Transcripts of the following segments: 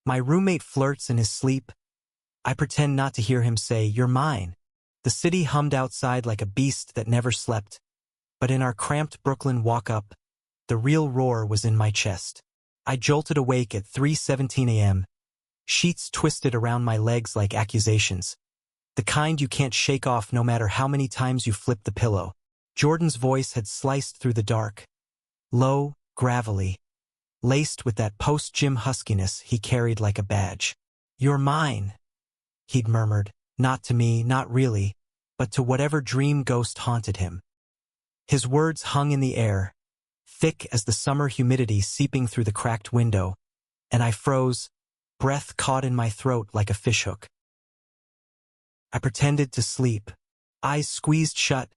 My roommate flirts in his sleep. I pretend not to hear him say, "You're mine." The city hummed outside like a beast that never slept. But in our cramped Brooklyn walk-up, the real roar was in my chest. I jolted awake at 3:17 a.m., sheets twisted around my legs like accusations. The kind you can't shake off no matter how many times you flip the pillow. Jordan's voice had sliced through the dark. Low, gravelly, laced with that post-gym huskiness he carried like a badge. "You're mine," he'd murmured, not to me, not really, but to whatever dream ghost haunted him. His words hung in the air, thick as the summer humidity seeping through the cracked window, and I froze, breath caught in my throat like a fishhook. I pretended to sleep, eyes squeezed shut,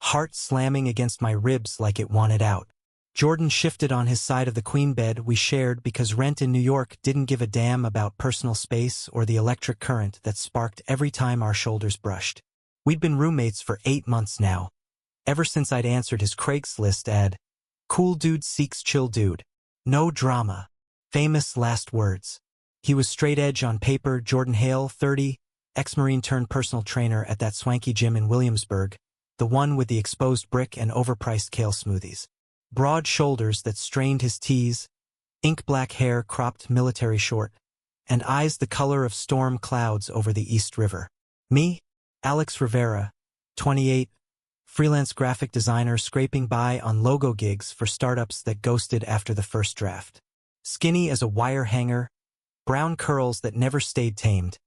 heart slamming against my ribs like it wanted out. Jordan shifted on his side of the queen bed we shared because rent in New York didn't give a damn about personal space or the electric current that sparked every time our shoulders brushed. We'd been roommates for 8 months now, ever since I'd answered his Craigslist ad, "Cool dude seeks chill dude. No drama." Famous last words. He was straight edge on paper, Jordan Hale, 30, ex-Marine turned personal trainer at that swanky gym in Williamsburg, the one with the exposed brick and overpriced kale smoothies. Broad shoulders that strained his tees, ink-black hair cropped military short, and eyes the color of storm clouds over the East River. Me, Alex Rivera, 28, freelance graphic designer scraping by on logo gigs for startups that ghosted after the first draft. Skinny as a wire hanger, brown curls that never stayed tamed,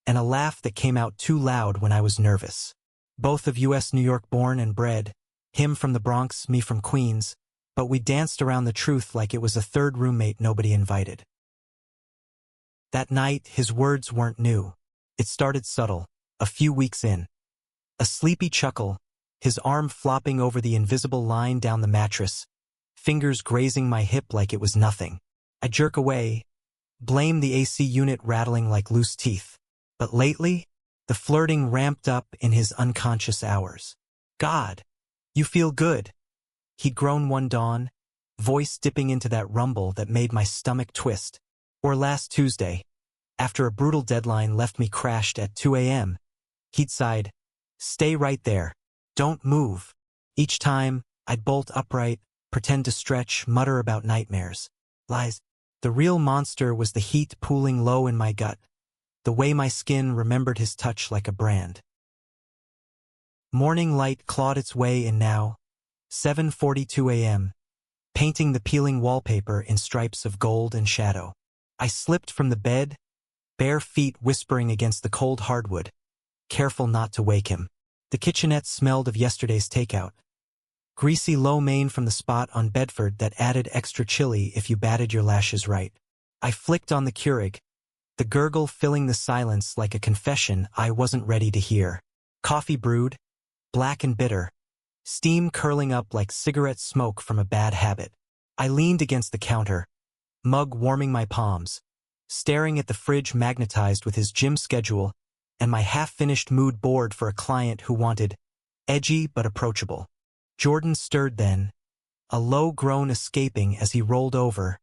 and a laugh that came out too loud when I was nervous. Both of U.S. New York born and bred, him from the Bronx, me from Queens, but we danced around the truth like it was a third roommate nobody invited. That night, his words weren't new. It started subtle, a few weeks in. A sleepy chuckle, his arm flopping over the invisible line down the mattress, fingers grazing my hip like it was nothing. I jerk away, blame the AC unit rattling like loose teeth. But lately, the flirting ramped up in his unconscious hours. "God, you feel good." He'd grown one dawn, voice dipping into that rumble that made my stomach twist. Or last Tuesday, after a brutal deadline left me crashed at 2 a.m., he'd sighed, "Stay right there. Don't move." Each time, I'd bolt upright, pretend to stretch, mutter about nightmares. Lies. The real monster was the heat pooling low in my gut, the way my skin remembered his touch like a brand. Morning light clawed its way in now, 7:42 a.m., painting the peeling wallpaper in stripes of gold and shadow. I slipped from the bed, bare feet whispering against the cold hardwood, careful not to wake him. The kitchenette smelled of yesterday's takeout. Greasy lo mein from the spot on Bedford that added extra chili if you batted your lashes right. I flicked on the Keurig, the gurgle filling the silence like a confession I wasn't ready to hear. Coffee brewed, black and bitter, steam curling up like cigarette smoke from a bad habit. I leaned against the counter, mug warming my palms, staring at the fridge magnetized with his gym schedule and my half-finished mood board for a client who wanted edgy but approachable. Jordan stirred then, a low groan escaping as he rolled over,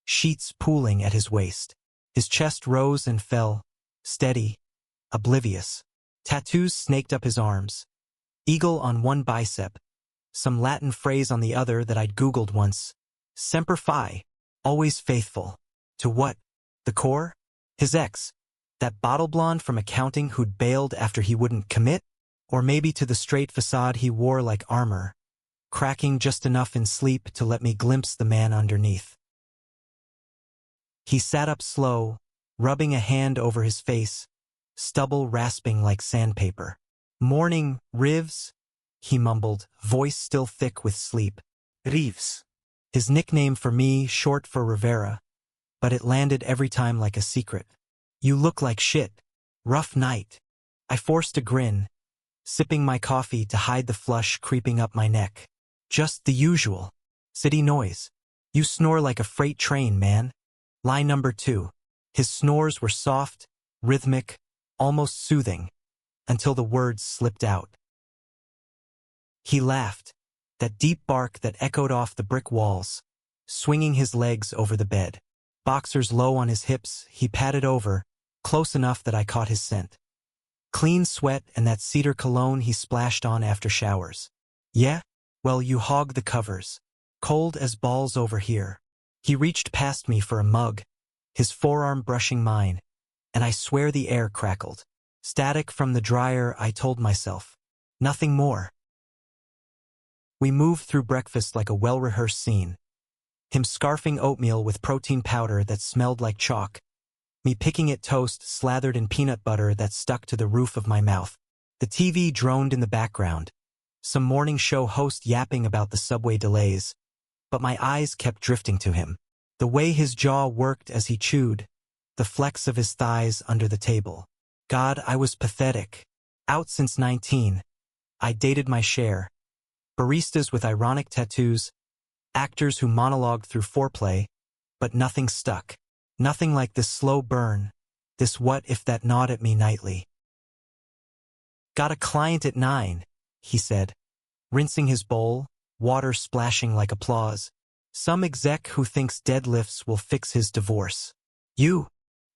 sheets pooling at his waist. His chest rose and fell, steady, oblivious. Tattoos snaked up his arms. Eagle on one bicep, some Latin phrase on the other that I'd Googled once. Semper Fi, always faithful. To what? The core? His ex, that bottle blonde from accounting who'd bailed after he wouldn't commit? Or maybe to the straight facade he wore like armor, cracking just enough in sleep to let me glimpse the man underneath. He sat up slow, rubbing a hand over his face, stubble rasping like sandpaper. "Morning, Rivs," he mumbled, voice still thick with sleep. Reeves. His nickname for me, short for Rivera, but it landed every time like a secret. "You look like shit. Rough night." I forced a grin, sipping my coffee to hide the flush creeping up my neck. "Just the usual. City noise. You snore like a freight train, man." Lie number 2. His snores were soft, rhythmic, almost soothing, until the words slipped out. He laughed, that deep bark that echoed off the brick walls, swinging his legs over the bed. Boxers low on his hips, he patted over, close enough that I caught his scent. Clean sweat and that cedar cologne he splashed on after showers. Yeah? Well, you hog the covers. Cold as balls over here. He reached past me for a mug, his forearm brushing mine, and I swear the air crackled. Static from the dryer, I told myself. Nothing more. We moved through breakfast like a well-rehearsed scene. Him scarfing oatmeal with protein powder that smelled like chalk. Me picking at toast slathered in peanut butter that stuck to the roof of my mouth. The TV droned in the background. Some morning show host yapping about the subway delays. But my eyes kept drifting to him. The way his jaw worked as he chewed. The flex of his thighs under the table. God, I was pathetic. Out since 19. I dated my share. Baristas with ironic tattoos. Actors who monologued through foreplay. But nothing stuck. Nothing like this slow burn. This what if that gnawed at me nightly. Got a client at 9, he said. Rinsing his bowl, water splashing like applause. Some exec who thinks deadlifts will fix his divorce. You.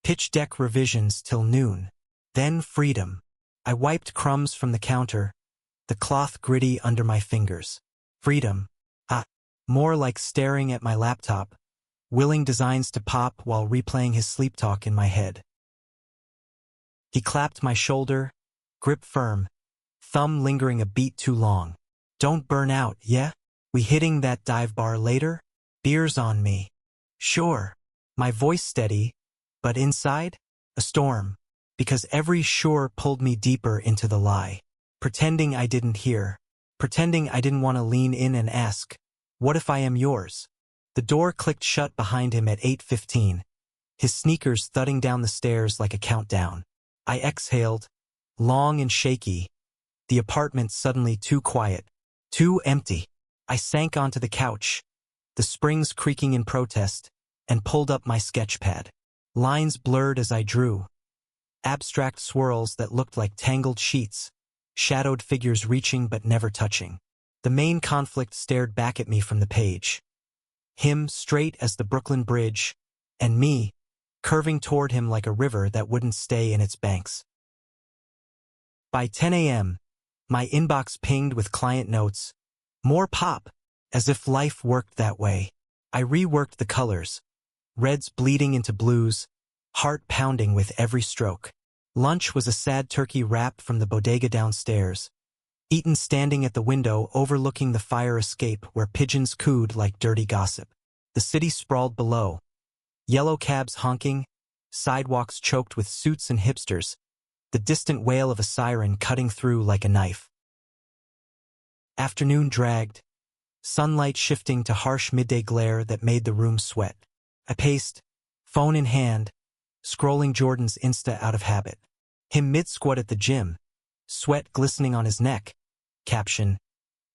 Pitch deck revisions till noon. Then freedom. I wiped crumbs from the counter, the cloth gritty under my fingers. Freedom. More like staring at my laptop, willing designs to pop while replaying his sleep talk in my head. He clapped my shoulder, grip firm, thumb lingering a beat too long. Don't burn out, yeah? We hitting that dive bar later? Beers on me. Sure. My voice steady, but inside, a storm. Because every sure pulled me deeper into the lie. Pretending I didn't hear. Pretending I didn't want to lean in and ask, what if I am yours? The door clicked shut behind him at 8:15, his sneakers thudding down the stairs like a countdown. I exhaled, long and shaky. The apartment suddenly too quiet, too empty. I sank onto the couch, the springs creaking in protest, and pulled up my sketch pad. Lines blurred as I drew. Abstract swirls that looked like tangled sheets, shadowed figures reaching but never touching. The main conflict stared back at me from the page. Him straight as the Brooklyn Bridge, and me, curving toward him like a river that wouldn't stay in its banks. By 10 a.m., my inbox pinged with client notes. More pop, as if life worked that way. I reworked the colors, reds bleeding into blues, heart pounding with every stroke. Lunch was a sad turkey wrap from the bodega downstairs, eaten standing at the window overlooking the fire escape where pigeons cooed like dirty gossip. The city sprawled below, yellow cabs honking, sidewalks choked with suits and hipsters, the distant wail of a siren cutting through like a knife. Afternoon dragged, sunlight shifting to harsh midday glare that made the room sweat. I paced, phone in hand, scrolling Jordan's Insta out of habit. Him mid-squat at the gym, sweat glistening on his neck. Caption,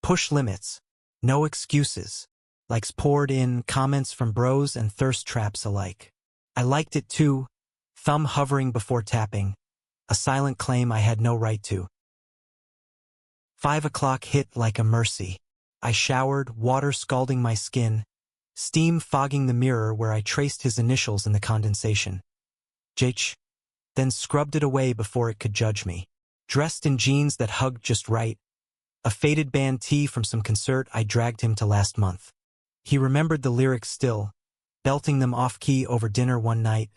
push limits, no excuses. Likes poured in, comments from bros and thirst traps alike. I liked it too, thumb hovering before tapping, a silent claim I had no right to. 5 o'clock hit like a mercy. I showered, water scalding my skin, steam fogging the mirror where I traced his initials in the condensation. JH. Then scrubbed it away before it could judge me. Dressed in jeans that hugged just right, a faded band tee from some concert I dragged him to last month. He remembered the lyrics still, belting them off-key over dinner one night,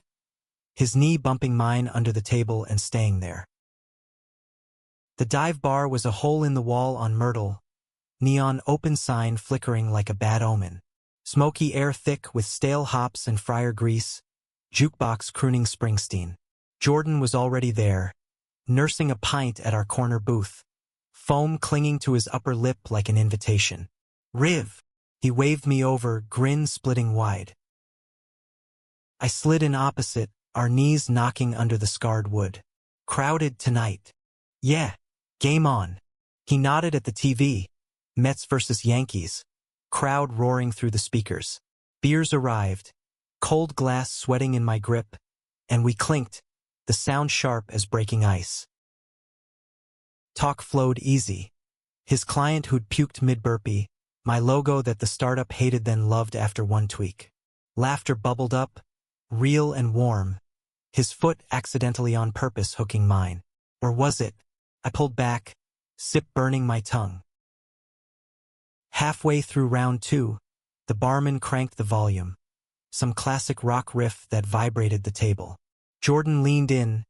his knee bumping mine under the table and staying there. The dive bar was a hole in the wall on Myrtle, neon open sign flickering like a bad omen. Smoky air thick with stale hops and fryer grease, jukebox crooning Springsteen. Jordan was already there, nursing a pint at our corner booth, foam clinging to his upper lip like an invitation. Riv! He waved me over, grin splitting wide. I slid in opposite, our knees knocking under the scarred wood. Crowded tonight. Yeah, game on. He nodded at the TV. Mets versus Yankees. Crowd roaring through the speakers. Beers arrived, cold glass sweating in my grip, and we clinked, the sound sharp as breaking ice. Talk flowed easy. His client who'd puked mid-burpee, my logo that the startup hated then loved after one tweak. Laughter bubbled up, real and warm, his foot accidentally on purpose hooking mine. Or was it? I pulled back, sip burning my tongue. Halfway through round 2, the barman cranked the volume. Some classic rock riff that vibrated the table. Jordan leaned in,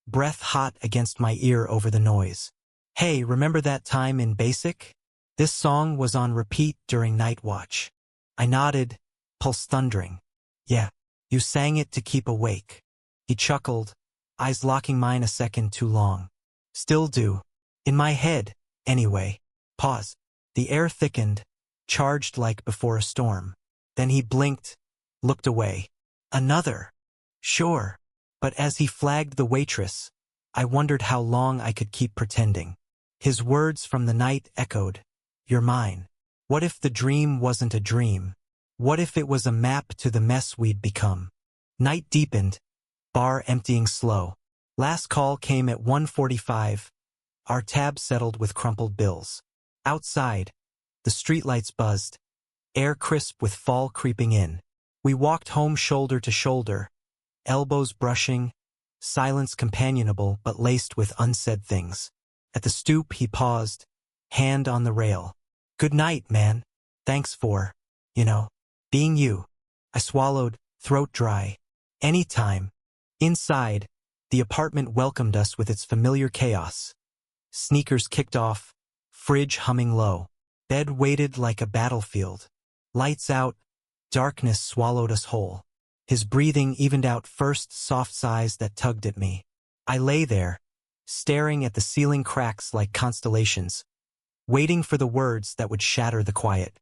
breath hot against my ear over the noise. Hey, remember that time in Basic? This song was on repeat during night watch. I nodded, pulse thundering. Yeah, you sang it to keep awake. He chuckled, eyes locking mine a second too long. Still do. In my head, anyway. Pause. The air thickened, charged like before a storm. Then he blinked, looked away. Another. Sure. But as he flagged the waitress, I wondered how long I could keep pretending. His words from the night echoed. You're mine. What if the dream wasn't a dream? What if it was a map to the mess we'd become? Night deepened, bar emptying slow. Last call came at 1:45. Our tab settled with crumpled bills. Outside, the streetlights buzzed, air crisp with fall creeping in. We walked home shoulder to shoulder, elbows brushing, silence companionable but laced with unsaid things. At the stoop he paused, hand on the rail. Good night, man. Thanks for, being you. I swallowed, throat dry. Anytime. Inside, the apartment welcomed us with its familiar chaos. Sneakers kicked off, fridge humming low. Bed weighted like a battlefield. Lights out, darkness swallowed us whole. His breathing evened out first soft sighs that tugged at me. I lay there, staring at the ceiling cracks like constellations, waiting for the words that would shatter the quiet.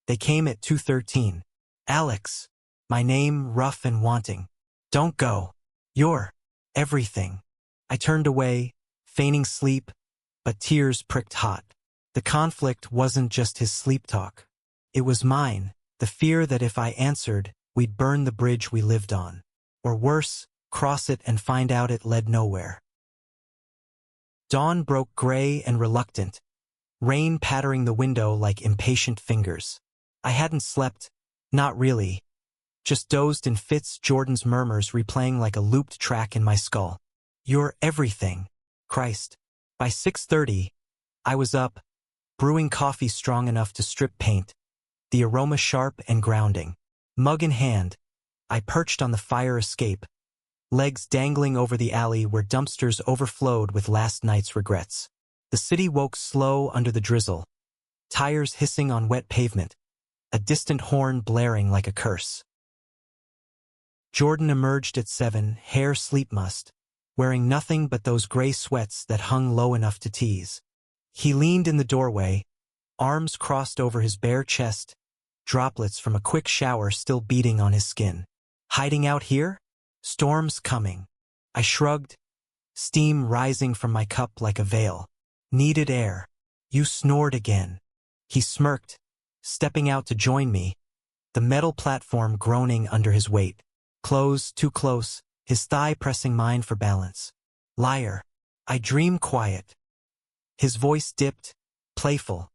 They came at 2:13. Alex, my name rough and wanting. Don't go. You're everything. I turned away, feigning sleep, but tears pricked hot. The conflict wasn't just his sleep talk. It was mine, the fear that if I answered, we'd burn the bridge we lived on. Or worse, cross it and find out it led nowhere. Dawn broke gray and reluctant, rain pattering the window like impatient fingers. I hadn't slept, not really, just dozed in fits, Jordan's murmurs replaying like a looped track in my skull. You're everything. Christ. By 6:30, I was up, brewing coffee strong enough to strip paint, the aroma sharp and grounding. Mug in hand, I perched on the fire escape, legs dangling over the alley where dumpsters overflowed with last night's regrets. The city woke slow under the drizzle, tires hissing on wet pavement, a distant horn blaring like a curse. Jordan emerged at 7, hair sleep mussed, wearing nothing but those gray sweats that hung low enough to tease. He leaned in the doorway, arms crossed over his bare chest, droplets from a quick shower still beating on his skin. Hiding out here? Storm's coming. I shrugged, steam rising from my cup like a veil. Needed air. You snored again. He smirked, stepping out to join me, the metal platform groaning under his weight. Close, too close, his thigh pressing mine for balance. Liar. I dream quiet. His voice dipped, playful,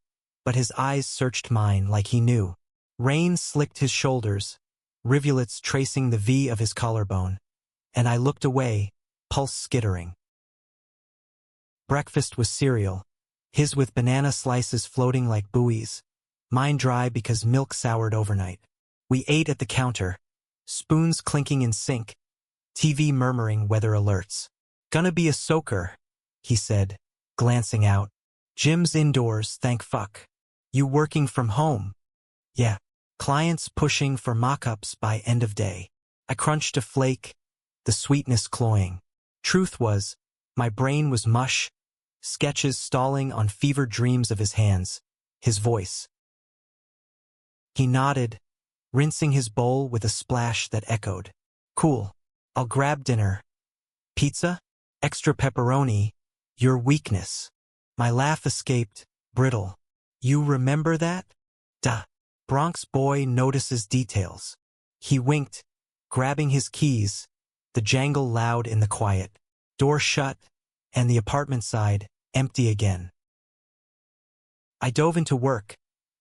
but his eyes searched mine like he knew. Rain slicked his shoulders, rivulets tracing the V of his collarbone, and I looked away, pulse skittering. Breakfast was cereal, his with banana slices floating like buoys, mine dry because milk soured overnight. We ate at the counter, spoons clinking in sync, TV murmuring weather alerts. Gonna be a soaker, he said, glancing out. Gym's indoors, thank fuck. You working from home? Yeah. Clients pushing for mock-ups by end of day. I crunched a flake, the sweetness cloying. Truth was, my brain was mush, sketches stalling on fevered dreams of his hands, his voice. He nodded, rinsing his bowl with a splash that echoed. Cool. I'll grab dinner. Pizza? Extra pepperoni. Your weakness. My laugh escaped, brittle. You remember that? Duh. Bronx boy notices details. He winked, grabbing his keys, the jangle loud in the quiet. Door shut, and the apartment side, empty again. I dove into work,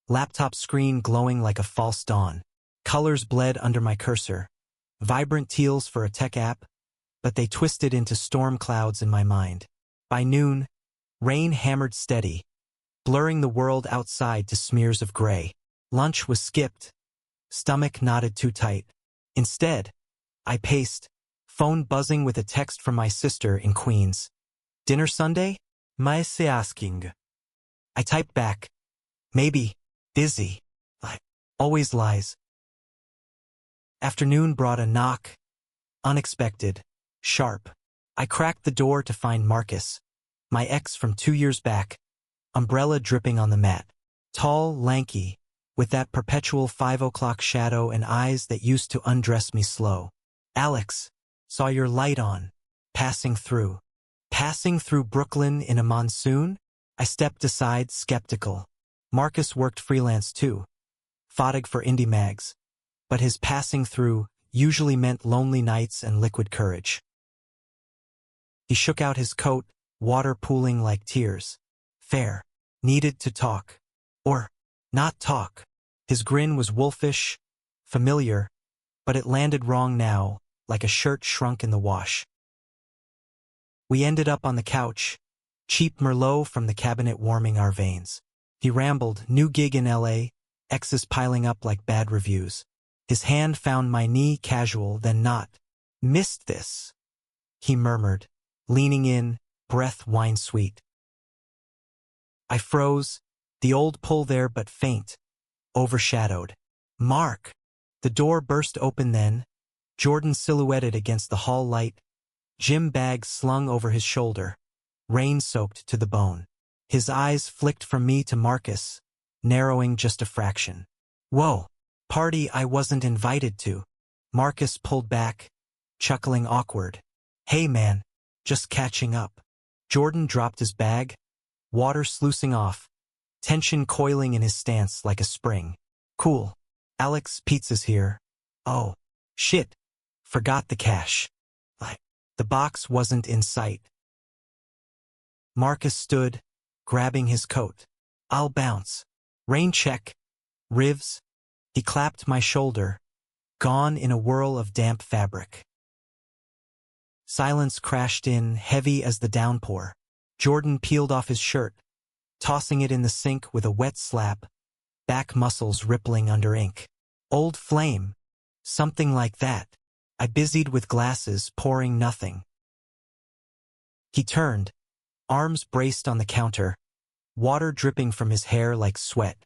laptop screen glowing like a false dawn. Colors bled under my cursor, vibrant teals for a tech app, but they twisted into storm clouds in my mind. By noon, rain hammered steady, blurring the world outside to smears of gray. Lunch was skipped, stomach knotted too tight. Instead, I paced, phone buzzing with a text from my sister in Queens. Dinner Sunday? Maese asking. I typed back, maybe, busy. Always lies. Afternoon brought a knock, unexpected, sharp. I cracked the door to find Marcus, my ex from 2 years back, umbrella dripping on the mat. Tall, lanky, with that perpetual 5 o'clock shadow and eyes that used to undress me slow. Alex, saw your light on, passing through. Passing through Brooklyn in a monsoon? I stepped aside, skeptical. Marcus worked freelance too, foddig for indie mags, but his passing through usually meant lonely nights and liquid courage. He shook out his coat, water pooling like tears. Fair. Needed to talk. Or not talk. His grin was wolfish, familiar, but it landed wrong now, like a shirt shrunk in the wash. We ended up on the couch, cheap Merlot from the cabinet warming our veins. He rambled, new gig in LA, exes piling up like bad reviews. His hand found my knee, casual, then not. Missed this, he murmured, leaning in, breath wine sweet. I froze, the old pull there but faint, overshadowed. Mark! The door burst open then, Jordan silhouetted against the hall light, gym bag slung over his shoulder, rain-soaked to the bone. His eyes flicked from me to Marcus, narrowing just a fraction. Whoa! Party I wasn't invited to. Marcus pulled back, chuckling awkward. Hey man, just catching up. Jordan dropped his bag, water sluicing off, tension coiling in his stance like a spring. Cool. Alex, pizza's here. Oh, shit. Forgot the cash. The box wasn't in sight. Marcus stood, grabbing his coat. I'll bounce. Rain check. Rivs. He clapped my shoulder, gone in a whirl of damp fabric. Silence crashed in, heavy as the downpour. Jordan peeled off his shirt, tossing it in the sink with a wet slap, back muscles rippling under ink. Old flame. Something like that. I busied with glasses, pouring nothing. He turned, arms braced on the counter, water dripping from his hair like sweat.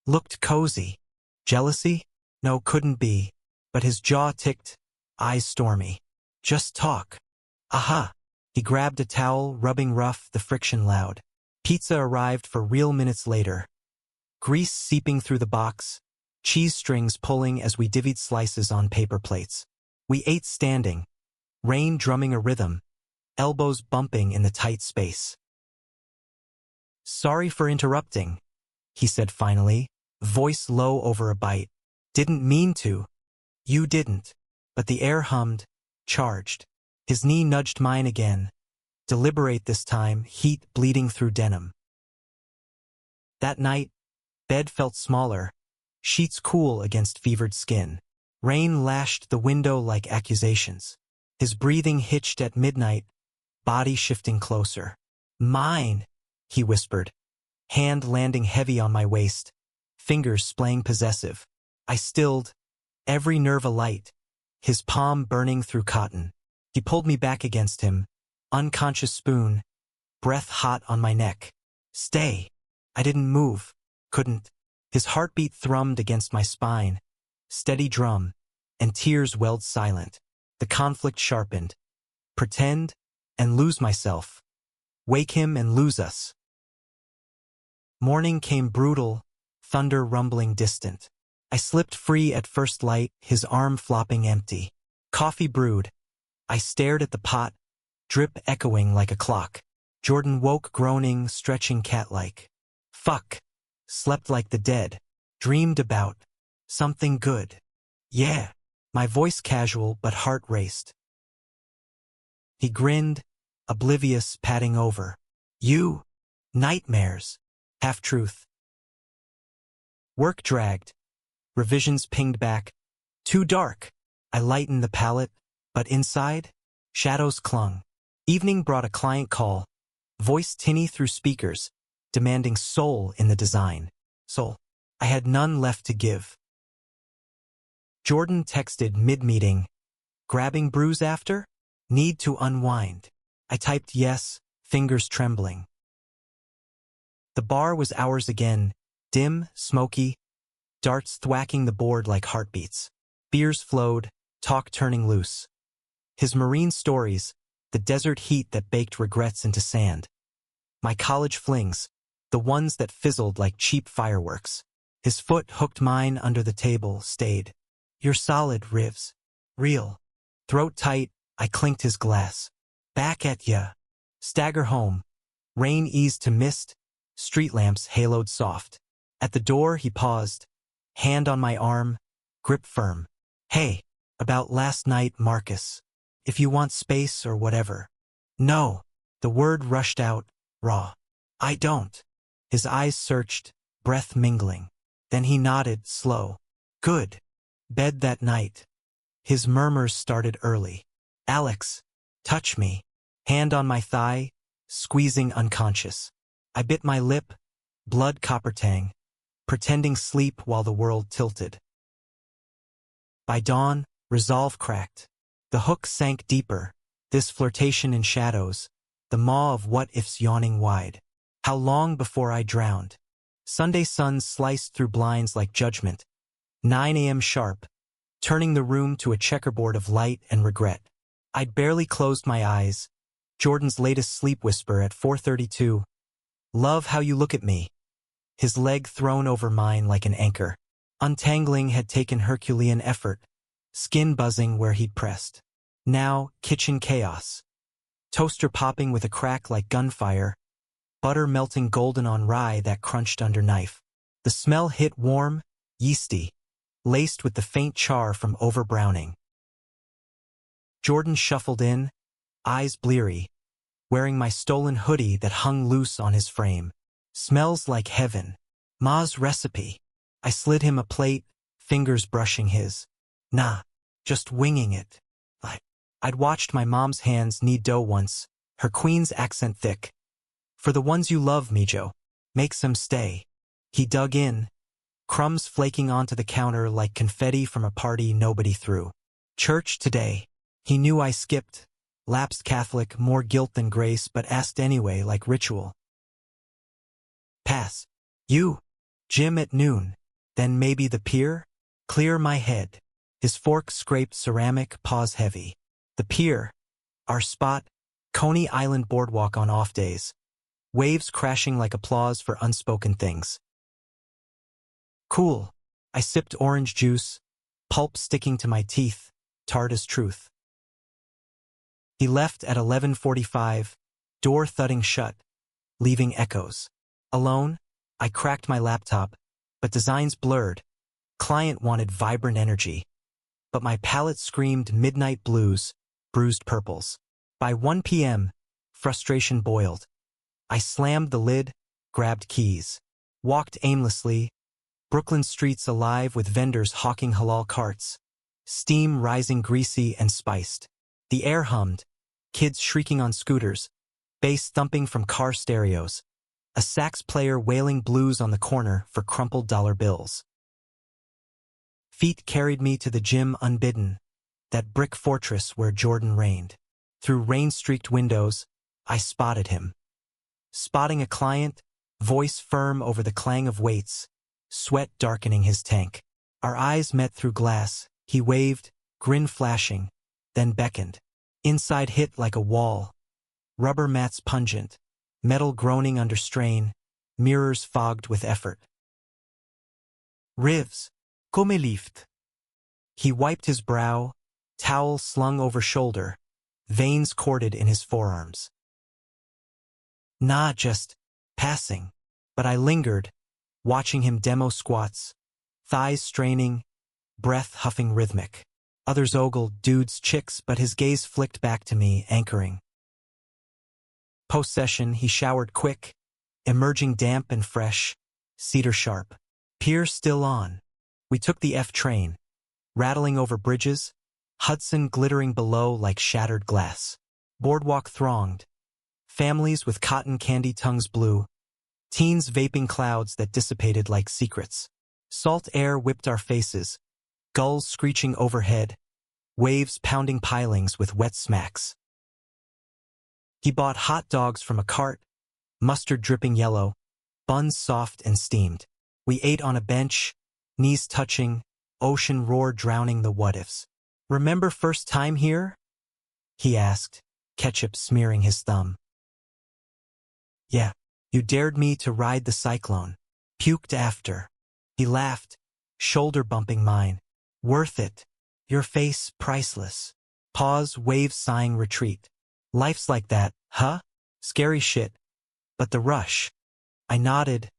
Looked cozy. Jealousy? No, couldn't be. But his jaw ticked, eyes stormy. Just talk. Aha. He grabbed a towel, rubbing rough, the friction loud. Pizza arrived for real minutes later. Grease seeping through the box, cheese strings pulling as we divvied slices on paper plates. We ate standing, rain drumming a rhythm, elbows bumping in the tight space. Sorry for interrupting, he said finally, voice low over a bite. Didn't mean to. You didn't. But the air hummed, charged. His knee nudged mine again. Deliberate this time, heat bleeding through denim. That night, bed felt smaller, sheets cool against fevered skin. Rain lashed the window like accusations. His breathing hitched at midnight, body shifting closer. Mine, he whispered, hand landing heavy on my waist, fingers splaying possessive. I stilled, every nerve alight, his palm burning through cotton. He pulled me back against him, unconscious spoon, breath hot on my neck. Stay. I didn't move, couldn't. His heartbeat thrummed against my spine, steady drum, and tears welled silent. The conflict sharpened. Pretend and lose myself. Wake him and lose us. Morning came brutal, thunder rumbling distant. I slipped free at first light, his arm flopping empty. Coffee brewed. I stared at the pot, drip echoing like a clock. Jordan woke groaning, stretching cat-like. Fuck. Slept like the dead. Dreamed about something good. Yeah. My voice casual but heart raced. He grinned, oblivious, patting over. You. Nightmares. Half-truth. Work dragged. Revisions pinged back. Too dark. I lightened the palette, but inside, shadows clung. Evening brought a client call, voice tinny through speakers, demanding soul in the design. Soul. I had none left to give. Jordan texted mid-meeting, grabbing bruise after? Need to unwind. I typed yes, fingers trembling. The bar was ours again, dim, smoky, darts thwacking the board like heartbeats. Beers flowed, talk turning loose. His marine stories, the desert heat that baked regrets into sand. My college flings, the ones that fizzled like cheap fireworks. His foot hooked mine under the table, stayed. You're solid, Rivs. Real. Throat tight, I clinked his glass. Back at ya. Stagger home. Rain eased to mist, street lamps haloed soft. At the door he paused, hand on my arm, grip firm. Hey, about last night, Marcus. If you want space or whatever. No. The word rushed out, raw. I don't. His eyes searched, breath mingling. Then he nodded, slow. Good. Bed that night. His murmurs started early. Alex, touch me. Hand on my thigh, squeezing unconscious. I bit my lip, blood copper tang, pretending sleep while the world tilted. By dawn, resolve cracked. The hook sank deeper, this flirtation in shadows, the maw of what-ifs yawning wide. How long before I drowned? Sunday sun sliced through blinds like judgment. 9 a.m. sharp, turning the room to a checkerboard of light and regret. I'd barely closed my eyes. Jordan's latest sleep whisper at 4:32. Love how you look at me. His leg thrown over mine like an anchor. Untangling had taken Herculean effort, skin buzzing where he'd pressed. Now, kitchen chaos. Toaster popping with a crack like gunfire, butter melting golden on rye that crunched under knife. The smell hit warm, yeasty, laced with the faint char from over-browning. Jordan shuffled in, eyes bleary, wearing my stolen hoodie that hung loose on his frame. Smells like heaven. Ma's recipe. I slid him a plate, fingers brushing his. Nah, just winging it. I'd watched my mom's hands knead dough once, her queen's accent thick. For the ones you love, Mijo. Make some stay. He dug in, crumbs flaking onto the counter like confetti from a party nobody threw. Church today. He knew I skipped. Lapsed Catholic, more guilt than grace, but asked anyway like ritual. Pass. You. Gym at noon. Then maybe the pier? Clear my head. His fork scraped ceramic, paws heavy. The pier. Our spot. Coney Island boardwalk on off days. Waves crashing like applause for unspoken things. Cool. I sipped orange juice, pulp sticking to my teeth, tart as truth. He left at 11:45, door thudding shut, leaving echoes. Alone, I cracked my laptop, but designs blurred. Client wanted vibrant energy. But my palette screamed midnight blues, bruised purples. By 1 p.m., frustration boiled. I slammed the lid, grabbed keys, walked aimlessly, Brooklyn streets alive with vendors hawking halal carts, steam rising greasy and spiced. The air hummed, kids shrieking on scooters, bass thumping from car stereos, a sax player wailing blues on the corner for crumpled dollar bills. Feet carried me to the gym unbidden, that brick fortress where Jordan reigned. Through rain-streaked windows, I spotted him. Spotting a client, voice firm over the clang of weights, sweat darkening his tank. Our eyes met through glass. He waved, grin flashing, then beckoned. Inside hit like a wall. Rubber mats pungent, metal groaning under strain, mirrors fogged with effort. Rivs, come lift. He wiped his brow, towel slung over shoulder, veins corded in his forearms. Nah, just passing. But I lingered, watching him demo squats, thighs straining, breath huffing rhythmic. Others ogled dudes chicks, but his gaze flicked back to me, anchoring. Post-session, he showered quick, emerging damp and fresh, cedar sharp. Pier still on. We took the F train, rattling over bridges, Hudson glittering below like shattered glass. Boardwalk thronged. Families with cotton candy tongues blew. Teens vaping clouds that dissipated like secrets. Salt air whipped our faces. Gulls screeching overhead. Waves pounding pilings with wet smacks. He bought hot dogs from a cart, mustard dripping yellow, buns soft and steamed. We ate on a bench, knees touching, ocean roar drowning the what-ifs. "Remember first time here?" he asked, ketchup smearing his thumb. "Yeah, you dared me to ride the cyclone." Puked after. He laughed, shoulder bumping mine. "Worth it. Your face priceless." Pause, wave sighing retreat. "Life's like that, huh? Scary shit. But the rush." I nodded,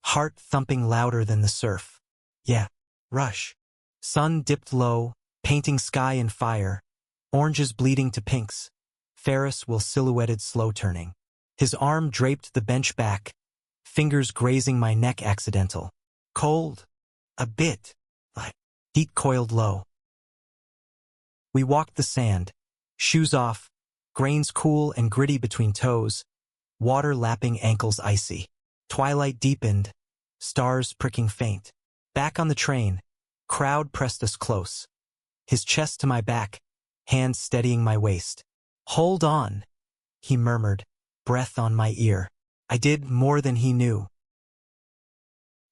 heart thumping louder than the surf. "Yeah, rush." Sun dipped low, painting sky in fire. Oranges bleeding to pinks. Ferris wheel silhouetted slow turning. His arm draped the bench back, fingers grazing my neck accidental. Cold. A bit. Heat coiled low. We walked the sand, shoes off, grains cool and gritty between toes, water lapping ankles icy. Twilight deepened, stars pricking faint. Back on the train, crowd pressed us close. His chest to my back, hands steadying my waist. "Hold on," he murmured, breath on my ear. I did more than he knew.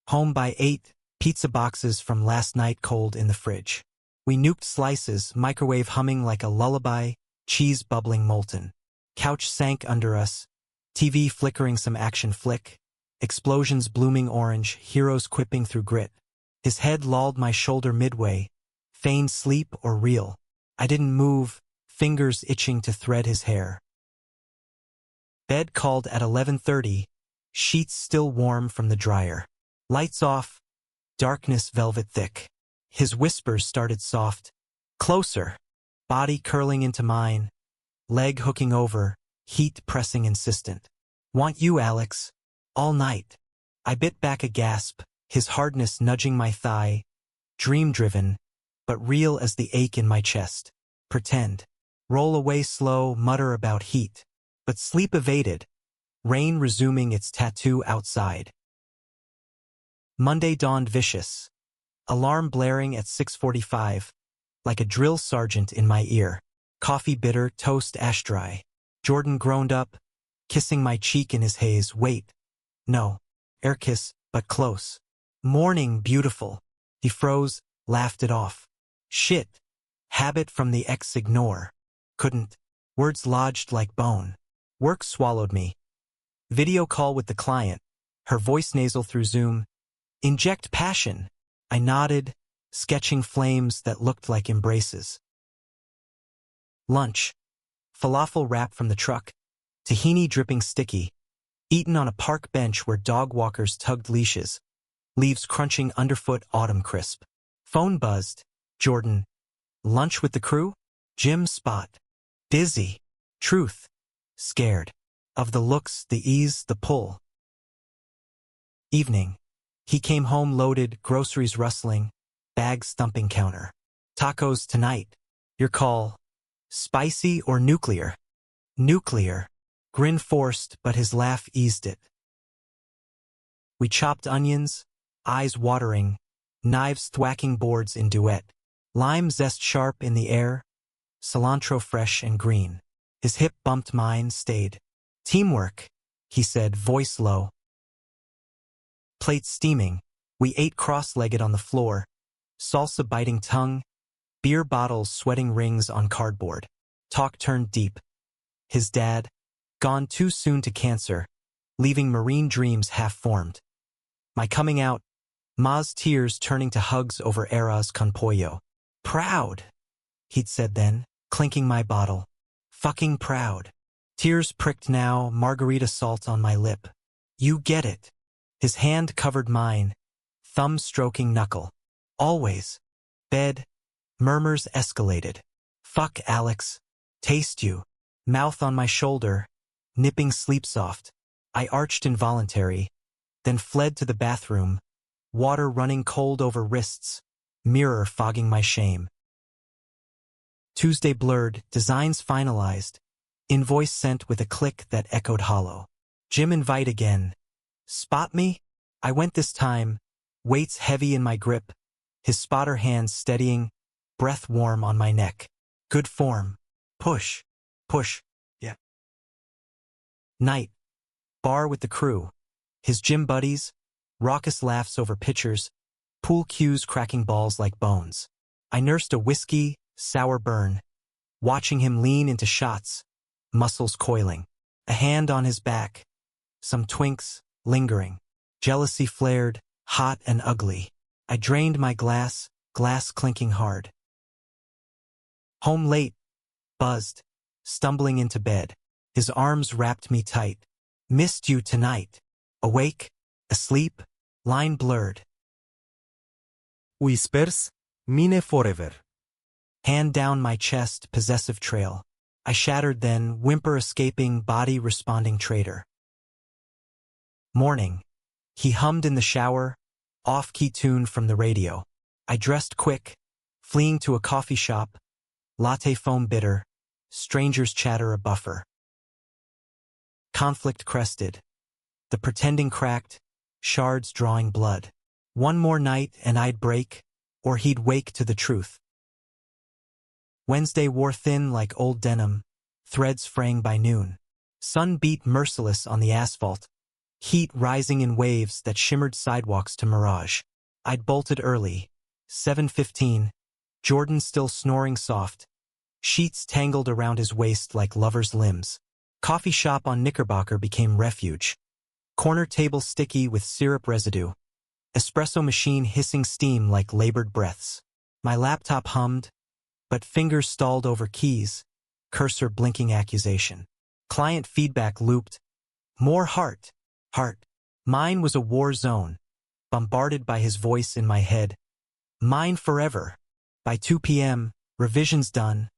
Home by 8, pizza boxes from last night cold in the fridge. We nuked slices, microwave humming like a lullaby, cheese bubbling molten. Couch sank under us, TV flickering some action flick, explosions blooming orange, heroes quipping through grit. His head lolled my shoulder midway, feigned sleep or real. I didn't move, fingers itching to thread his hair. Bed called at 11:30, sheets still warm from the dryer. Lights off, darkness velvet thick. His whispers started soft. Closer, body curling into mine, leg hooking over, heat pressing insistent. "Want you, Alex. All night." I bit back a gasp, his hardness nudging my thigh, dream-driven, but real as the ache in my chest. Pretend. Roll away slow, mutter about heat. But sleep evaded, rain resuming its tattoo outside. Monday dawned vicious. Alarm blaring at 6:45, like a drill sergeant in my ear. Coffee bitter, toast ash dry. Jordan groaned up, kissing my cheek in his haze. "Wait. No. Air kiss, but close." "Morning, beautiful." He froze, laughed it off. "Shit. Habit from the ex-ignore." Couldn't. Words lodged like bone. Work swallowed me. Video call with the client, her voice nasal through Zoom. "Inject passion." I nodded, sketching flames that looked like embraces. Lunch. Falafel wrap from the truck, tahini dripping sticky, eaten on a park bench where dog walkers tugged leashes, leaves crunching underfoot autumn crisp. Phone buzzed. Jordan. "Lunch with the crew?" Jim spot. "Busy." Truth. Scared. Of the looks, the ease, the pull. Evening. He came home loaded, groceries rustling, bags thumping counter. "Tacos tonight." Your call. "Spicy or nuclear?" "Nuclear." Grin forced, but his laugh eased it. We chopped onions, eyes watering, knives thwacking boards in duet. Lime zest sharp in the air, cilantro fresh and green. His hip bumped mine, stayed. "Teamwork," he said, voice low. Plates steaming, we ate cross-legged on the floor, salsa biting tongue, beer bottles sweating rings on cardboard. Talk turned deep. His dad, gone too soon to cancer, leaving marine dreams half-formed. My coming out, Ma's tears turning to hugs over Era's con pollo. "Proud," he'd said then, clinking my bottle. "Fucking proud." Tears pricked now, margarita salt on my lip. "You get it." His hand covered mine, thumb stroking knuckle. "Always." Bed, murmurs escalated. "Fuck, Alex. Taste you." Mouth on my shoulder, nipping sleep soft. I arched involuntary, then fled to the bathroom, water running cold over wrists, mirror fogging my shame. Tuesday blurred, designs finalized. Invoice sent with a click that echoed hollow. Gym invite again. Spot me? I went this time, weights heavy in my grip, his spotter hands steadying, breath warm on my neck. Good form. Push. Push. Yeah. Night. Bar with the crew. His gym buddies. Raucous laughs over pitchers. Pool cues cracking balls like bones. I nursed a whiskey, sour burn. Watching him lean into shots. Muscles coiling. A hand on his back. Some twinks, lingering. Jealousy flared, hot and ugly. I drained my glass clinking hard. Home late. Buzzed. Stumbling into bed. His arms wrapped me tight. Missed you tonight. Awake? Asleep? Line blurred. Whispers, mine forever. Hand down my chest, possessive trail. I shattered then, whimper escaping, body responding traitor. Morning. He hummed in the shower, off-key tune from the radio. I dressed quick, fleeing to a coffee shop, latte foam bitter, strangers chatter a buffer. Conflict crested. The pretending cracked, shards drawing blood. One more night and I'd break, or he'd wake to the truth. Wednesday wore thin like old denim, threads fraying by noon. Sun beat merciless on the asphalt, heat rising in waves that shimmered sidewalks to mirage. I'd bolted early, 7:15, Jordan still snoring soft, sheets tangled around his waist like lovers' limbs. Coffee shop on Knickerbocker became refuge. Corner table sticky with syrup residue. Espresso machine hissing steam like labored breaths. My laptop hummed, but fingers stalled over keys, cursor blinking accusation. Client feedback looped. More heart. Heart. Mine was a war zone, bombarded by his voice in my head. Mine forever. By 2 p.m., revisions done,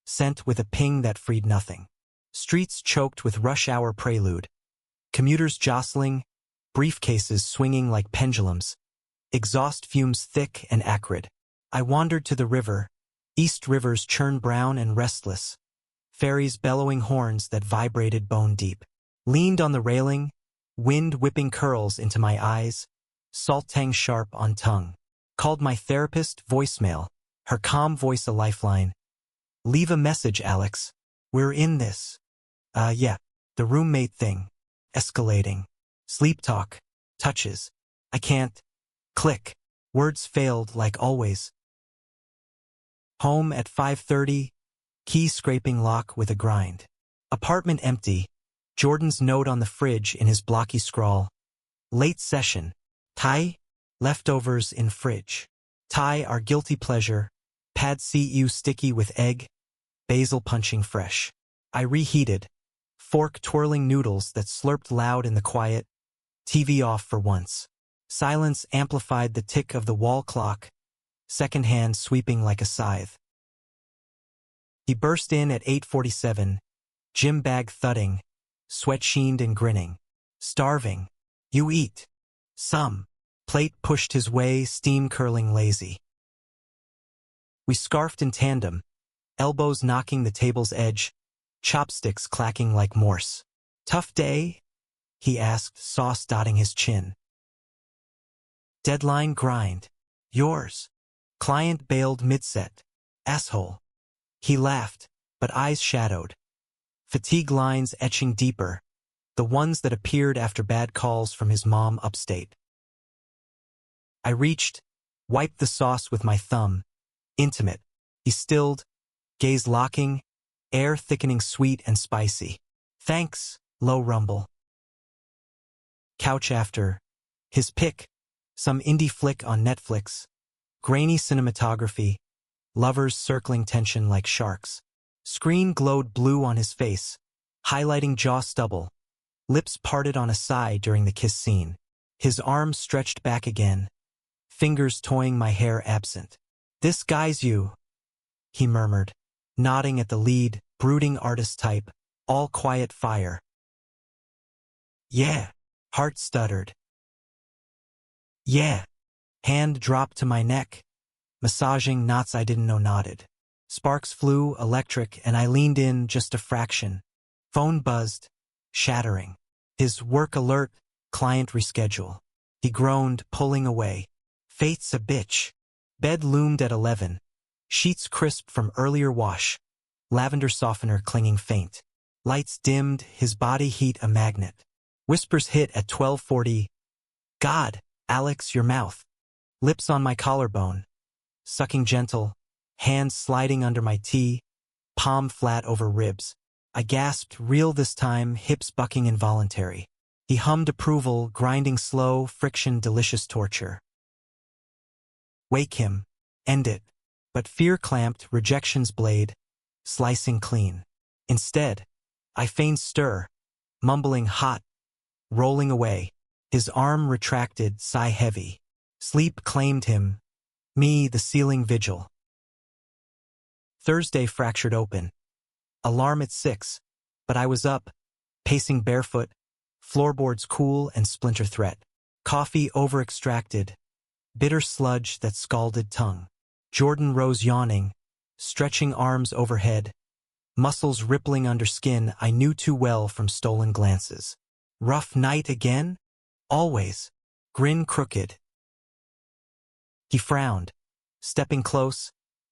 sent with a ping that freed nothing. Streets choked with rush hour prelude. Commuters jostling, briefcases swinging like pendulums. Exhaust fumes thick and acrid. I wandered to the river. East rivers churn brown and restless. Ferries bellowing horns that vibrated bone deep. Leaned on the railing, wind whipping curls into my eyes, salt tang sharp on tongue. Called my therapist, voicemail, her calm voice a lifeline. Leave a message, Alex. We're in this. Yeah, the roommate thing. Escalating. Sleep talk. Touches. I can't. Click. Words failed like always. Home at 5:30. Key scraping lock with a grind. Apartment empty. Jordan's note on the fridge in his blocky scrawl. Late session. Thai? Leftovers in fridge. Thai our guilty pleasure. Pad see ew sticky with egg. Basil punching fresh. I reheated. Fork twirling noodles that slurped loud in the quiet. TV off for once. Silence amplified the tick of the wall clock. Second hand sweeping like a scythe. He burst in at 8:47. Gym bag thudding. Sweat sheened and grinning. Starving. You eat. Some. Plate pushed his way, steam curling lazy. We scarfed in tandem. Elbows knocking the table's edge. Chopsticks clacking like Morse. Tough day? He asked, sauce dotting his chin. Deadline grind. Yours. Client bailed mid-set. Asshole. He laughed, but eyes shadowed. Fatigue lines etching deeper, the ones that appeared after bad calls from his mom upstate. I reached, wiped the sauce with my thumb. Intimate. He stilled, gaze locking, air thickening sweet and spicy. Thanks, low rumble. Couch after. His pick. Some indie flick on Netflix. Grainy cinematography. Lovers circling tension like sharks. Screen glowed blue on his face, highlighting jaw stubble. Lips parted on a sigh during the kiss scene. His arms stretched back again. Fingers toying my hair absent. This guy's you, he murmured, nodding at the lead, brooding artist type, all quiet fire. Yeah, heart stuttered. Yeah, hand dropped to my neck, massaging knots I didn't know knotted. Sparks flew, electric, and I leaned in just a fraction. Phone buzzed, shattering. His work alert, client reschedule. He groaned, pulling away. Fate's a bitch. Bed loomed at 11. Sheets crisp from earlier wash. Lavender softener clinging faint. Lights dimmed, his body heat a magnet. Whispers hit at 12:40. God, Alex, your mouth. Lips on my collarbone. Sucking gentle. Hands sliding under my tee. Palm flat over ribs. I gasped, real this time, hips bucking involuntary. He hummed approval, grinding slow, friction, delicious torture. Wake him. End it. But fear clamped, rejection's blade, slicing clean. Instead, I feigned stir, mumbling hot, rolling away. His arm retracted, sigh heavy. Sleep claimed him. Me, the ceiling vigil. Thursday fractured open. Alarm at 6, but I was up, pacing barefoot, floorboards cool and splinter threat. Coffee over-extracted, bitter sludge that scalded tongue. Jordan rose yawning, stretching arms overhead, muscles rippling under skin I knew too well from stolen glances. Rough night again? Always. Grin crooked. He frowned, stepping close,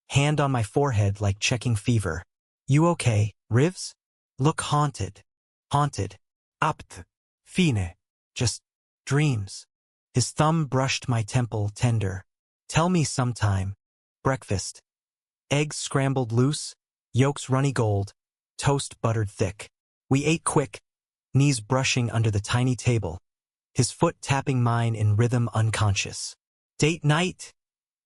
hand on my forehead like checking fever. You okay, Rivs? Look haunted. Haunted. Apt. Fine. Just dreams. His thumb brushed my temple, tender. Tell me sometime. Breakfast. Eggs scrambled loose, yolks runny gold, toast buttered thick. We ate quick, knees brushing under the tiny table, his foot tapping mine in rhythm unconscious. Date night?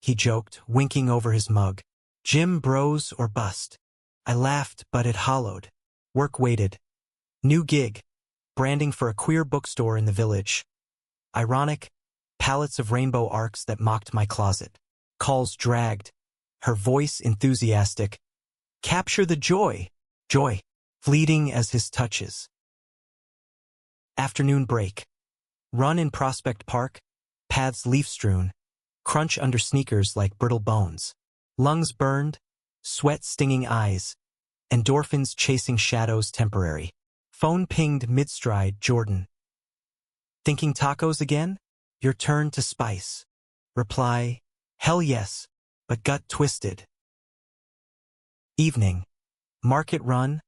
He joked, winking over his mug. Gym bros or bust? I laughed, but it hollowed. Work waited. New gig. Branding for a queer bookstore in the village. Ironic, pallets of rainbow arcs that mocked my closet. Calls dragged. Her voice enthusiastic. Capture the joy. Joy. Fleeting as his touches. Afternoon break. Run in Prospect Park. Paths leaf-strewn. Crunch under sneakers like brittle bones. Lungs burned. Sweat stinging eyes. Endorphins chasing shadows temporary. Phone pinged mid-stride, Jordan. Thinking tacos again? Your turn to spice. Reply, hell yes, but gut twisted. Evening. Market run.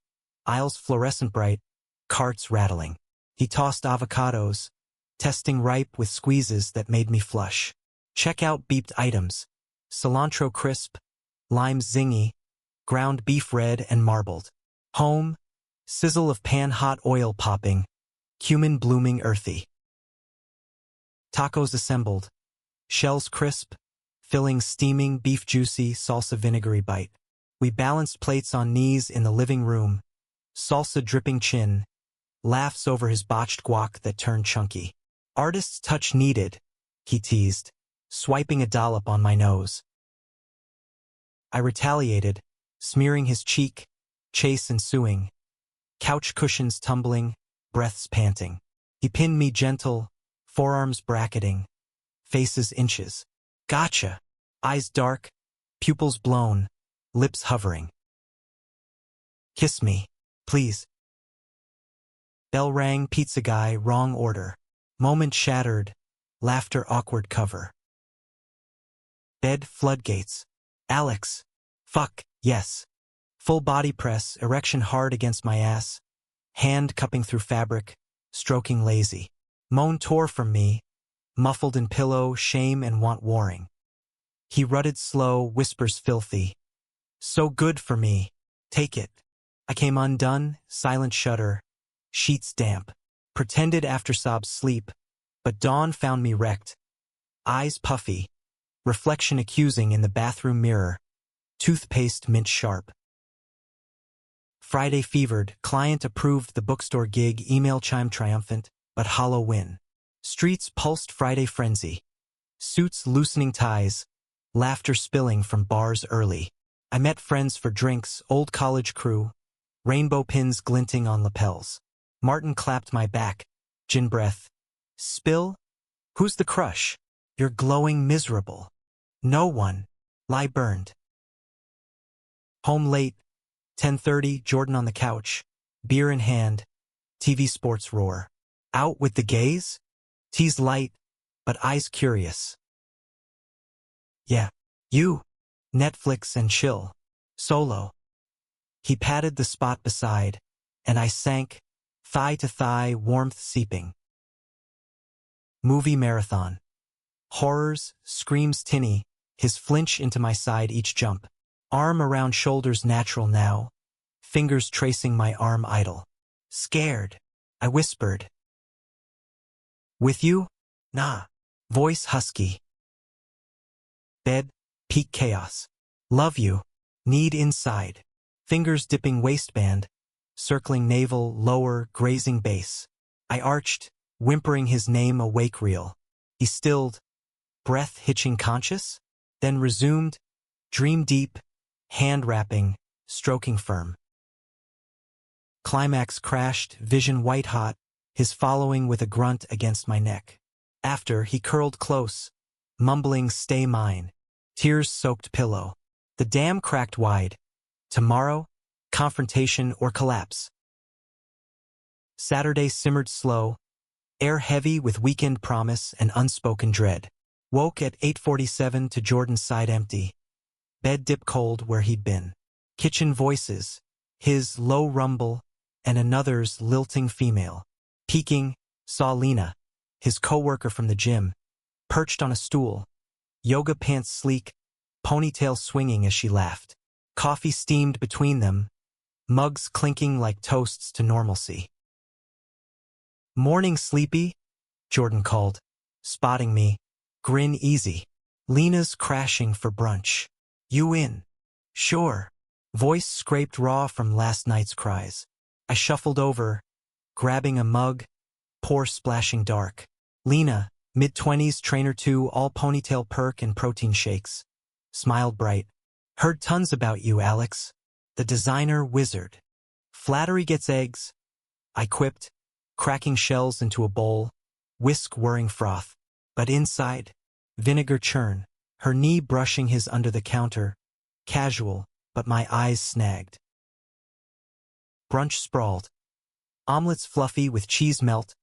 Aisles fluorescent bright. Carts rattling. He tossed avocados, testing ripe with squeezes that made me flush. Checkout beeped items. Cilantro crisp. Lime zingy. Ground beef red and marbled. Home. Sizzle of pan-hot oil popping. Cumin blooming earthy. Tacos assembled. Shells crisp. Filling steaming, beef juicy, salsa vinegary bite. We balanced plates on knees in the living room. Salsa dripping chin. Laughs over his botched guac that turned chunky. Artist's touch needed, he teased, swiping a dollop on my nose. I retaliated, smearing his cheek, chase ensuing. Couch cushions tumbling, breaths panting. He pinned me gentle, forearms bracketing, faces inches. Gotcha. Eyes dark, pupils blown, lips hovering. Kiss me, please. Bell rang, pizza guy, wrong order. Moment shattered, laughter awkward cover. Bed floodgates. Alex. Fuck, yes. Full body press, erection hard against my ass. Hand cupping through fabric, stroking lazy. Moan tore from me, muffled in pillow, shame and want warring. He rutted slow, whispers filthy. So good for me. Take it. I came undone, silent shudder. Sheets damp. Pretended aftersobs sleep, but dawn found me wrecked. Eyes puffy. Reflection accusing in the bathroom mirror. Toothpaste mint sharp. Friday fevered, client approved the bookstore gig, email chime triumphant, but hollow win. Streets pulsed Friday frenzy. Suits loosening ties, laughter spilling from bars early. I met friends for drinks, old college crew, rainbow pins glinting on lapels. Martin clapped my back, gin breath. Spill? Who's the crush? You're glowing miserable. No one. Lie burned. Home late, 10:30, Jordan on the couch, beer in hand, TV sports roar. Out with the gaze? T's light, but eyes curious. Yeah. You. Netflix and chill. Solo. He patted the spot beside, and I sank, thigh to thigh, warmth seeping. Movie marathon. Horrors, screams tinny, his flinch into my side each jump. Arm around shoulders natural now, fingers tracing my arm idle. Scared, I whispered. With you? Nah. Voice husky. Bed, peak chaos. Love you. Need inside. Fingers dipping waistband, circling navel, lower, grazing base. I arched, whimpering his name awake reel. He stilled, breath hitching conscious, then resumed, dream deep, hand wrapping, stroking firm. Climax crashed, vision white hot, his following with a grunt against my neck. After, he curled close, mumbling stay mine, tears-soaked pillow. The dam cracked wide. Tomorrow, confrontation or collapse. Saturday simmered slow, air heavy with weekend promise and unspoken dread. Woke at 8:47 to Jordan's side empty. Bed dip cold where he'd been. Kitchen voices, his low rumble, and another's lilting female. Peeking, saw Lena, his coworker from the gym, perched on a stool, yoga pants sleek, ponytail swinging as she laughed. Coffee steamed between them, mugs clinking like toasts to normalcy. Morning sleepy? Jordan called, spotting me. Grin easy. Lena's crashing for brunch. You in? Sure. Voice scraped raw from last night's cries. I shuffled over, grabbing a mug, pour splashing dark. Lena, mid-20s, trainer 2, all ponytail perk and protein shakes. Smiled bright. Heard tons about you, Alex. The designer wizard. Flattery gets eggs. I quipped, cracking shells into a bowl, whisk whirring froth. But inside, vinegar churn, her knee brushing his under the counter, casual, but my eyes snagged. Brunch sprawled. Omelets fluffy with cheese melt,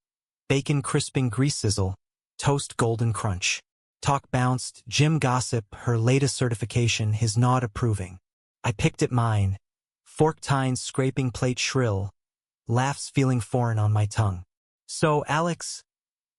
bacon crisping grease sizzle, toast golden crunch. Talk bounced, gym gossip, her latest certification, his nod approving. I picked at mine, fork tines scraping plate shrill, laughs feeling foreign on my tongue. So, Alex?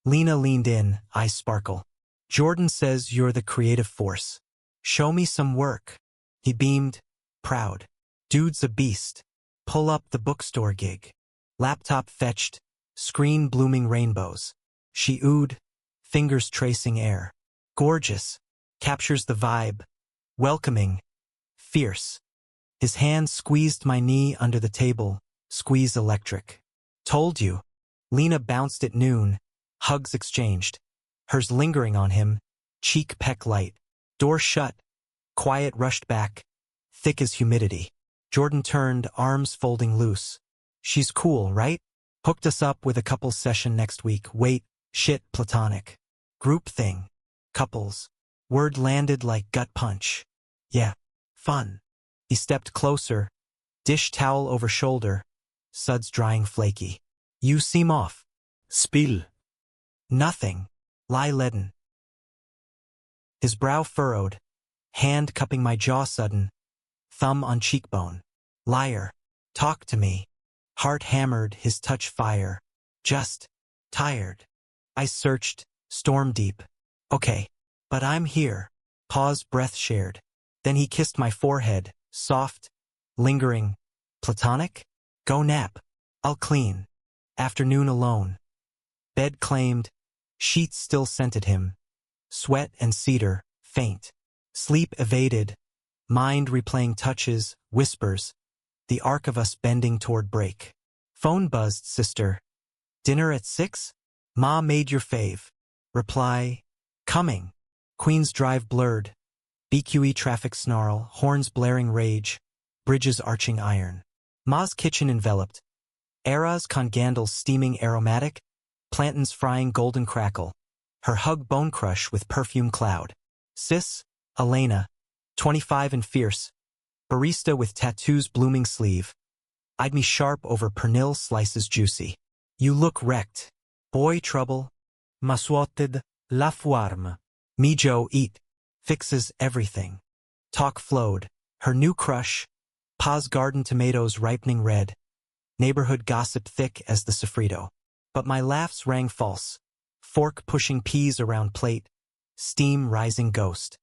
Lena leaned in, eyes sparkle. Jordan says you're the creative force. Show me some work. He beamed, proud. Dude's a beast. Pull up the bookstore gig. Laptop fetched, screen blooming rainbows. She oohed, fingers tracing air. Gorgeous. Captures the vibe. Welcoming. Fierce. His hand squeezed my knee under the table, squeeze electric. Told you. Lena bounced at noon. Hugs exchanged. Hers lingering on him, cheek peck light. Door shut. Quiet rushed back, thick as humidity. Jordan turned, arms folding loose. She's cool, right? Hooked us up with a couples session next week. Wait, shit, platonic. Group thing. Couples. Word landed like gut punch. Yeah, fun. He stepped closer, dish towel over shoulder, suds drying flaky. You seem off. Spill. Nothing. Lie leaden. His brow furrowed, hand cupping my jaw sudden, thumb on cheekbone. Liar. Talk to me. Heart hammered, his touch fire. Just tired. I searched, storm deep. Okay, but I'm here. Pause, breath shared. Then he kissed my forehead, soft, lingering. Platonic? Go nap. I'll clean. Afternoon alone. Bed claimed. Sheets still scented him. Sweat and cedar, faint. Sleep evaded. Mind replaying touches, whispers. The arc of us bending toward break. Phone buzzed, sister. Dinner at 6? Ma made your fave. Reply. Coming. Queens Drive blurred. BQE traffic snarl, horns blaring rage. Bridges arching iron. Ma's kitchen enveloped. Era's congandles steaming aromatic. Plantains frying golden crackle. Her hug bone crush with perfume cloud. Sis, Elena, 25 and fierce. Barista with tattoos blooming sleeve. Eyed me sharp over pernil slices juicy. You look wrecked. Boy trouble. Maswatted, la fuarm. Mijo eat. Fixes everything. Talk flowed. Her new crush. Pa's garden tomatoes ripening red. Neighborhood gossip thick as the sofrito. But my laughs rang false. Fork pushing peas around plate. Steam rising ghost.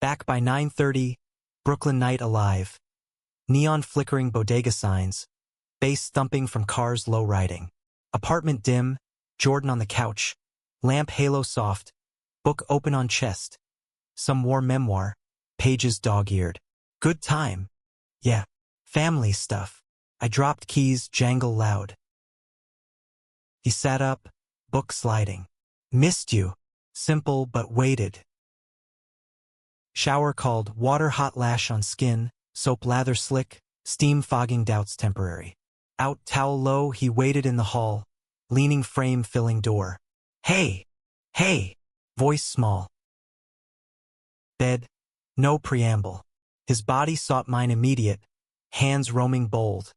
Back by 9:30, Brooklyn night alive. Neon flickering bodega signs. Bass thumping from cars low riding. Apartment dim, Jordan on the couch. Lamp halo soft. Book open on chest. Some war memoir. Pages dog-eared. Good time. Yeah. Family stuff. I dropped keys, jangle loud. He sat up, book sliding. Missed you. Simple but weighted. Shower called, water hot lash on skin, soap lather slick, steam fogging doubts temporary. Out towel low, he waited in the hall, leaning frame filling door. Hey! Hey! Voice small. Bed. No preamble. His body sought mine immediate, hands roaming bold.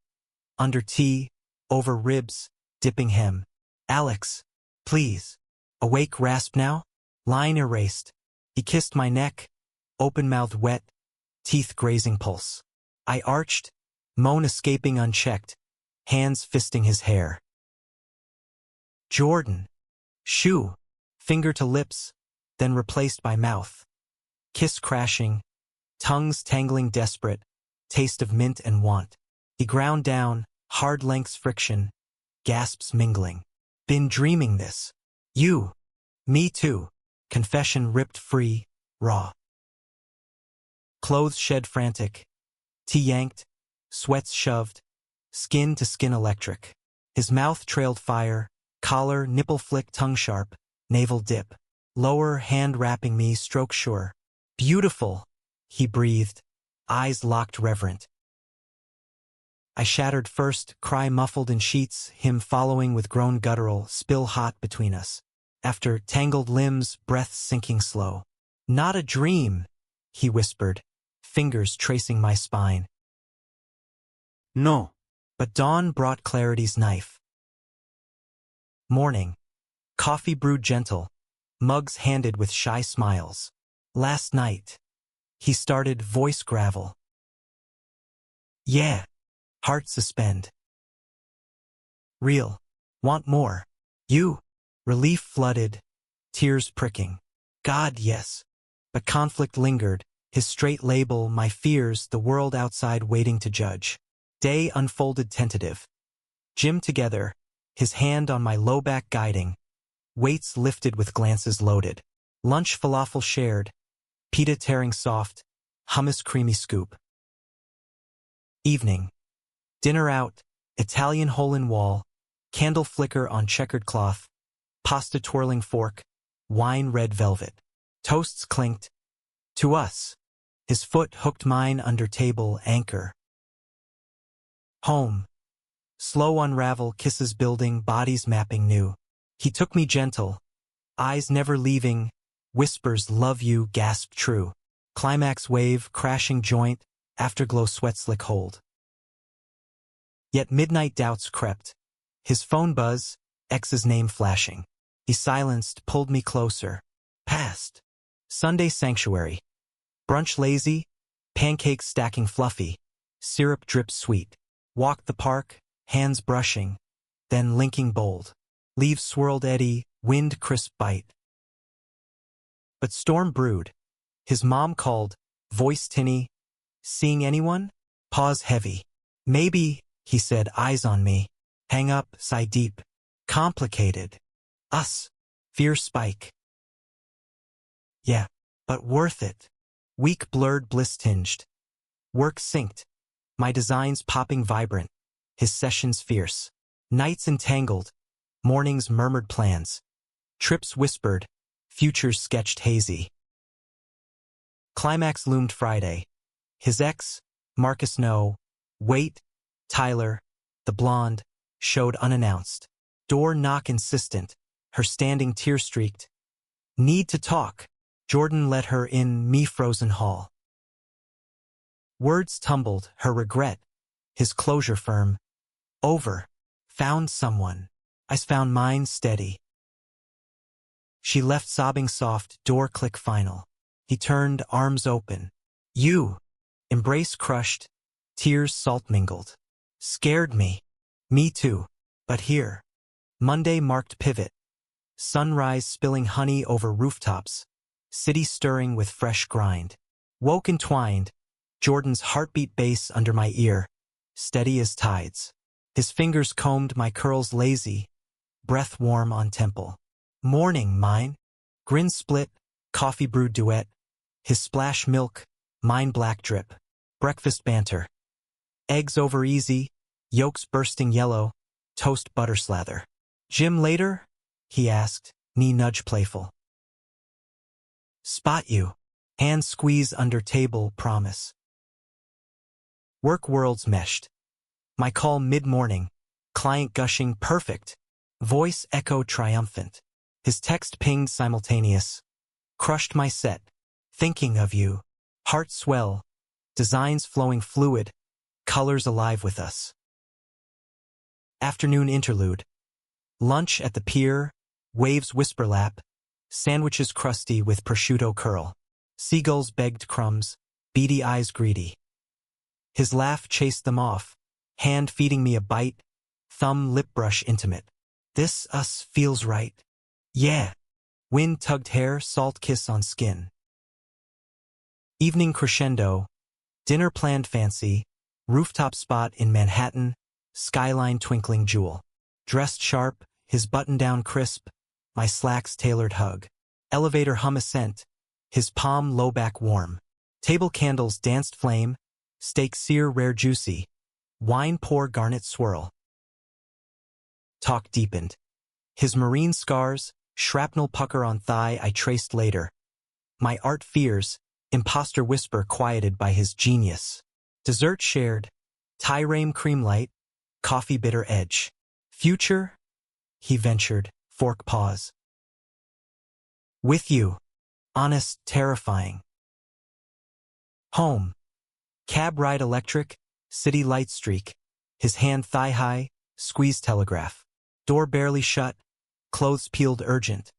Under tea, over ribs, dipping hem. Alex, please. Awake rasp now? Line erased. He kissed my neck, open mouth wet, teeth grazing pulse. I arched, moan escaping unchecked, hands fisting his hair. Jordan. Shoo. Finger to lips, then replaced by mouth. Kiss crashing, tongues tangling desperate, taste of mint and want. He ground down, hard lengths friction, gasps mingling. Been dreaming this. You. Me too. Confession ripped free, raw. Clothes shed frantic. Tea yanked, sweats shoved, skin to skin electric. His mouth trailed fire, collar, nipple flick, tongue sharp, navel dip. Lower hand wrapping me, stroke sure. Beautiful, he breathed, eyes locked reverent. I shattered first, cry muffled in sheets, him following with groan guttural, spill hot between us. After tangled limbs, breath sinking slow. Not a dream, he whispered, fingers tracing my spine. No. But dawn brought clarity's knife. Morning. Coffee brewed gentle, mugs handed with shy smiles. Last night. He started, voice gravel. Yeah. Heart suspend. Real. Want more. You. Relief flooded. Tears pricking. God, yes. But conflict lingered, his straight label, my fears, the world outside waiting to judge. Day unfolded tentative. Gym together, his hand on my low back guiding. Weights lifted with glances loaded. Lunch falafel shared. Pita tearing soft. Hummus creamy scoop. Evening. Dinner out. Italian hole in wall. Candle flicker on checkered cloth. Pasta twirling fork. Wine red velvet. Toasts clinked. To us. His foot hooked mine under table anchor. Home. Slow unravel, kisses building, bodies mapping new. He took me gentle. Eyes never leaving. Whispers love you, gasp true. Climax wave, crashing joint, afterglow sweat slick hold. Yet midnight doubts crept. His phone buzz, ex's name flashing. He silenced, pulled me closer. Past. Sunday sanctuary. Brunch lazy, pancakes stacking fluffy. Syrup drips sweet. Walked the park, hands brushing, then linking bold. Leaves swirled eddy, wind crisp bite. But storm brewed. His mom called, voice tinny. Seeing anyone? Pause heavy. Maybe, he said, eyes on me. Hang up, sigh deep. Complicated. Us. Fear spike. Yeah, but worth it. Weak blurred bliss tinged. Work synced. My designs popping vibrant. His sessions fierce. Nights entangled. Mornings murmured plans. Trips whispered. Futures sketched hazy. Climax loomed Friday. His ex, Marcus No, wait, Tyler, the blonde, showed unannounced. Door knock insistent, her standing tear-streaked. Need to talk. Jordan let her in me frozen hall. Words tumbled, her regret, his closure firm. Over. Found someone. I found mine steady. She left sobbing soft, door click final. He turned, arms open. You. Embrace crushed, tears salt mingled. Scared me. Me too. But here. Monday marked pivot. Sunrise spilling honey over rooftops. City stirring with fresh grind. Woke entwined. Jordan's heartbeat bass under my ear. Steady as tides. His fingers combed my curls lazy. Breath warm on temple. Morning mine. Grin split. Coffee brewed duet. His splash milk. Mine black drip. Breakfast banter. Eggs over easy. Yolks bursting yellow. Toast butter slather. Gym later? He asked, knee nudge playful. Spot you. Hand squeeze under table, promise. Work worlds meshed. My call mid-morning. Client gushing perfect. Voice echo triumphant. His text pinged simultaneous. Crushed my set. Thinking of you. Heart swell. Designs flowing fluid. Colors alive with us. Afternoon interlude. Lunch at the pier. Waves whisper lap. Sandwiches crusty with prosciutto curl. Seagulls begged crumbs. Beady eyes greedy. His laugh chased them off. Hand feeding me a bite. Thumb lip brush intimate. This us feels right. Yeah. Wind tugged hair, salt kiss on skin. Evening crescendo. Dinner planned fancy. Rooftop spot in Manhattan. Skyline twinkling jewel. Dressed sharp, his button-down crisp. My slacks tailored hug. Elevator hum ascent. His palm low back warm. Table candles danced flame. Steak sear rare juicy. Wine pour garnet swirl. Talk deepened. His marine scars, shrapnel pucker on thigh I traced later. My art fears, imposter whisper quieted by his genius. Dessert shared. Tyrame cream light. Coffee bitter edge. Future? He ventured, fork pause. With you. Honest, terrifying. Home. Cab ride electric, city light streak. His hand thigh high, squeeze telegraph. Door barely shut, clothes peeled urgent.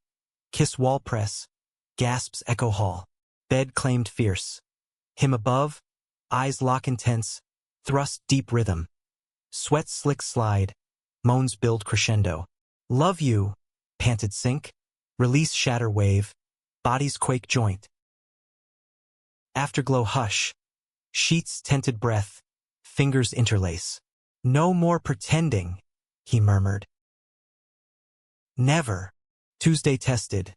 Kiss wall press, gasps echo hall. Bed claimed fierce. Him above, eyes lock intense, thrust deep rhythm. Sweat slick slide, moans build crescendo. Love you, panted sink. Release shatter wave, bodies quake joint. Afterglow hush. Sheets tented breath, fingers interlace. No more pretending, he murmured. Never. Tuesday tested.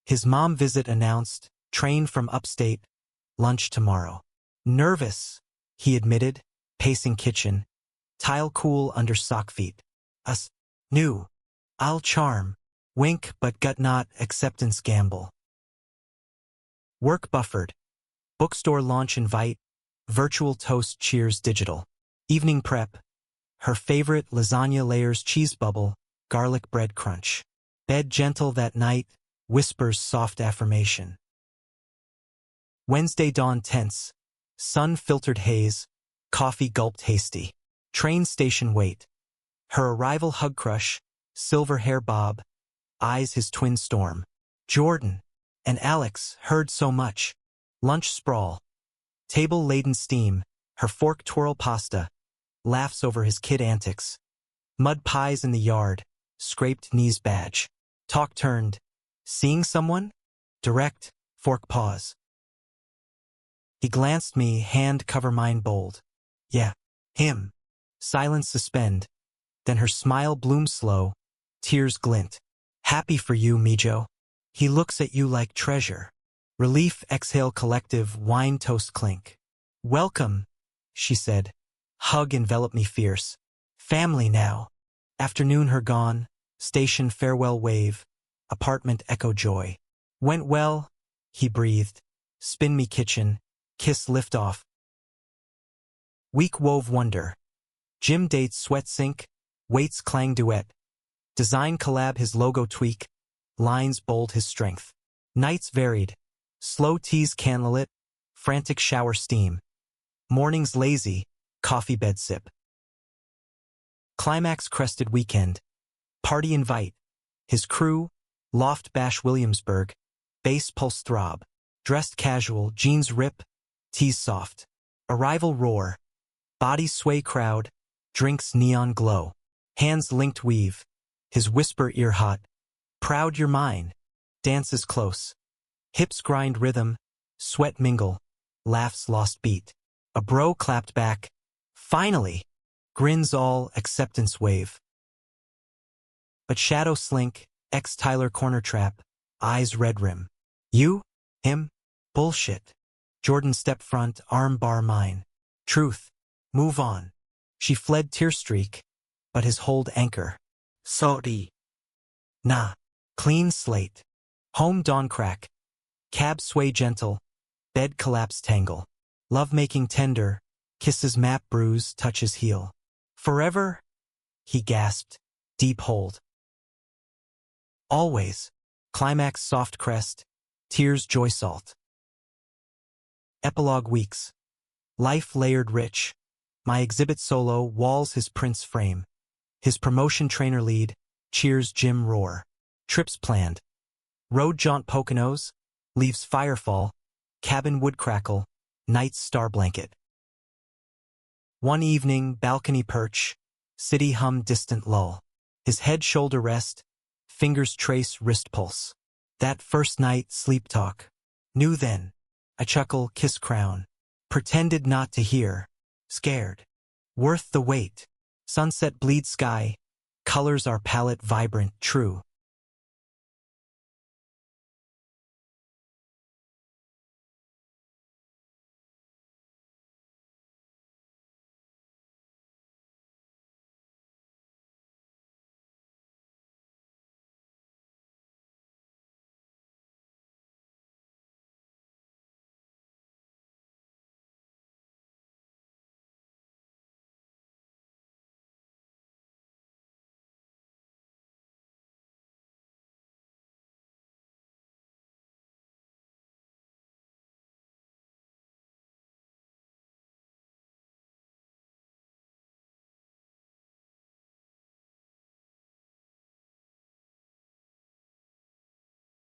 His mom visit announced, train from upstate, lunch tomorrow. Nervous, he admitted, pacing kitchen. Tile cool under sock feet. Us. New. I'll charm. Wink but gut not acceptance gamble. Work buffered. Bookstore launch invite. Virtual toast cheers digital. Evening prep. Her favorite lasagna layers cheese bubble, garlic bread crunch. Bed gentle that night, whispers soft affirmation. Wednesday dawn tense. Sun filtered haze, coffee gulped hasty. Train station wait. Her arrival hug crush, silver hair bob, eyes his twin storm. Jordan and Alex heard so much. Lunch sprawl. Table laden steam, her fork twirl pasta, laughs over his kid antics. Mud pies in the yard, scraped knees badge. Talk turned. Seeing someone? Direct, fork pause. He glanced me, hand cover mine bold. Yeah, him. Silence suspend. Then her smile blooms slow, tears glint. Happy for you, Mijo. He looks at you like treasure. Relief exhale collective, wine toast clink. Welcome, she said. Hug enveloped me fierce. Family now. Afternoon her gone, station farewell wave, apartment echo joy. Went well, he breathed. Spin me kitchen, kiss lift off. Week wove wonder. Gym dates sweat sync, weights clang duet. Design collab his logo tweak, lines bold his strength. Nights varied. Slow tease candlelit, frantic shower steam. Mornings lazy, coffee bed sip. Climax crested weekend. Party invite. His crew, loft bash Williamsburg, bass pulse throb. Dressed casual, jeans rip, tees soft. Arrival roar. Bodies sway crowd, drinks neon glow. Hands linked weave. His whisper ear hot. Proud you're mine. Dances close. Hips grind rhythm, sweat mingle, laughs lost beat. A bro clapped back. Finally! Grins all, acceptance wave. But shadow slink, ex-Tyler corner trap, eyes red rim. You? Him? Bullshit. Jordan step front, arm bar mine. Truth. Move on. She fled tear streak, but his hold anchor. Sorry. Nah. Clean slate. Home dawn crack. Cab sway gentle. Bed collapse tangle. Love-making tender. Kisses map bruise, touches heel. Forever? He gasped. Deep hold. Always. Climax soft crest. Tears joy salt. Epilogue weeks. Life layered rich. My exhibit solo walls his prince frame. His promotion trainer lead. Cheers gym roar. Trips planned. Road jaunt Poconos. Leaves firefall. Cabin wood crackle. Night's star blanket. One evening, balcony perch. City hum distant lull. His head shoulder rest. Fingers trace wrist pulse. That first night, sleep talk. Knew then. I chuckle, kiss crown. Pretended not to hear. Scared. Worth the wait. Sunset bleed sky. Colors our palette vibrant, true.